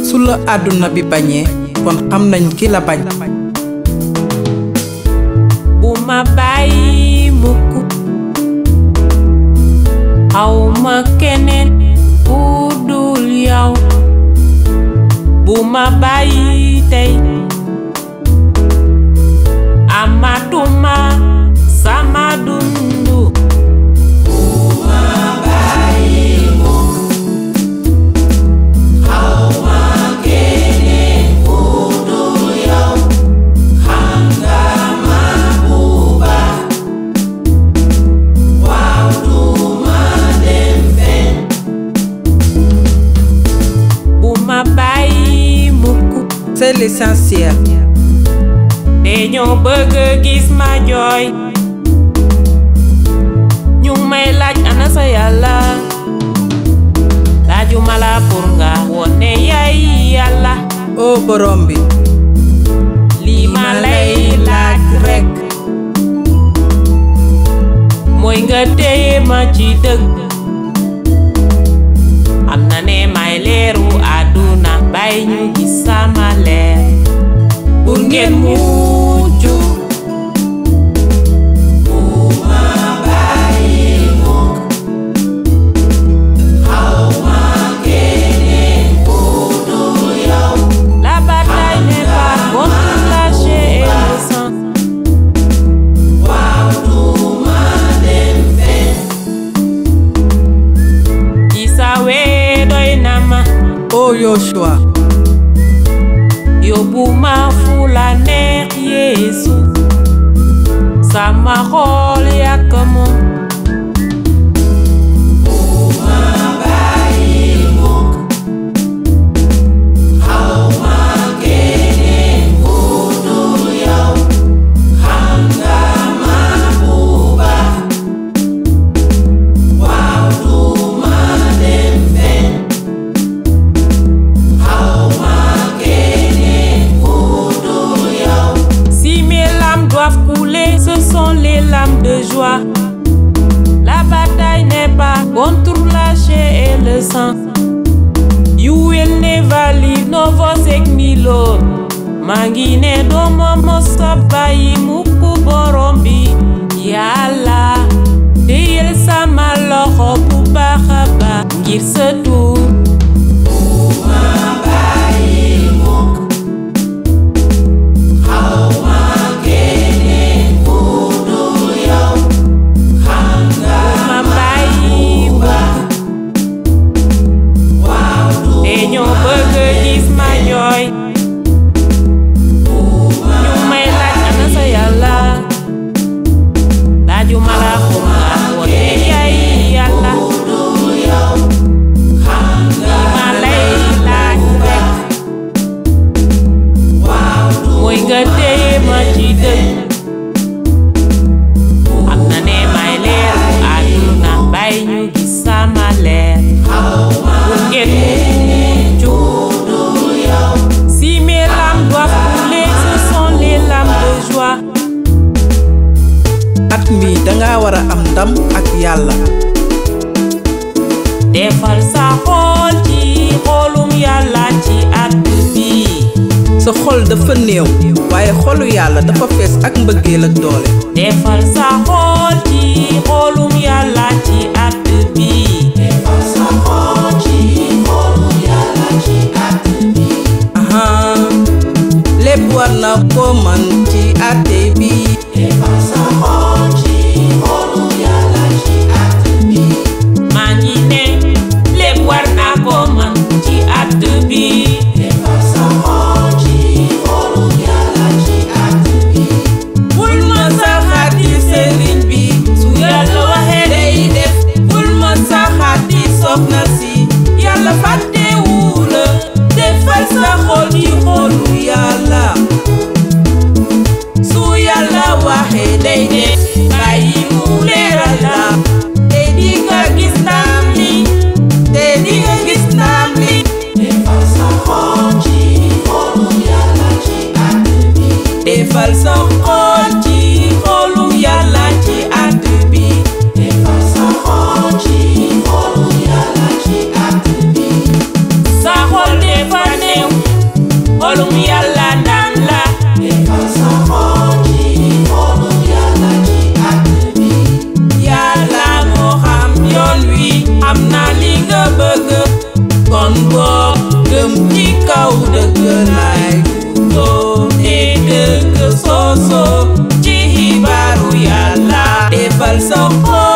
su la àdduna bi bañee kon xam nañ ki la bañ. bu ma bàyyi mukk xawma keneen ku dul yow. bu ma bàyyi tey amatuma sama dundu. bu ma bàyyi mukk xawma keneen ku dul yow. xam nga ma bu baax waaw duma dem fen. bu ma bàyyi mukk c'est l'essentiel. dañoo bëgg gis ma jooy ñu may laaj ana sa yàlla. laajuma la pour nga wone yaay yàlla. o borom bi lii ma lay laaj rekk mooy nga téye ma ci dëgg. am na ne may leeru àdduna bàyyi ñu gis sama leer pour ngeen mucc. bu ma bàyyi mukk xawma keneen ku dul yow. La bataille n'est pas contre la chair et le sang. waaw duma dem fen. ci sa wee doy na ma. o Yoshua yóbbu ma fu la neex Yeesu. sama xol yàkk moom. bu ma bàyyi mukk xawma keneen ku dul yow. xam nga ma bu baax waaw duma dem fen. xawma keneen ku dul yow. Si mes larmes doivent couler, ce sont les larmes de joie. La bataille n'est pas contre la chair et le sang. You will never leave no forsake me, Lord. maa ngi ne dooma mosa bàyyi mukk borom bi. Yàlla téyel sama loxo bu baax a baax ngir sa tur. bu ma bàyyi mukk xawma keneen ku dul yow. xam nga ma bàyyi mukk waaw dañoo bëgg gis ma jooy ñu may laaj ana sa yàlla. laajuma la pour nga wone yaay yàlla. li ma lay laaj rekk mooy nga téye ma ci dëgg. am na ne may leer àdduna bàyyi ñu gis sama leer pour ngeen mucc. si mes larmes doivent couler, ce sont les larmes de joie. at mi danga war a am ndam ak yàlla. defal sa xol ci xolum yàlla ci at bi. sa xol dafa néew waaye xolu yàlla dafa fees ak mbëggeel ak doole. defal sa xol ci xolum yàlla ci at bi. defal sa xol ci xolum yàlla ci at bi. aha lépp war na ko man ci ate bi. defal sa xol ci xolum yàlla ci at bi. maa ngi ne lépp war na ko man ci at bi. defal sa xol ci xolum yàlla ci at bi. bul ma saxaat di sëriñ bi su yàlla waxee day def. bul ma saxaat di soxna si yàlla fàttewu la. defal sa xol ci xolu yàlla su yàlla xolum yàlla ndam la defal sa xol ci xolum yàlla ci àdduna bi yàlla moo xam yoon wi am na li nga bëgg kon boo gëm ci kaw dëgg lay futoo te dëgg sooso ci xibaaru yàlla defal sa xol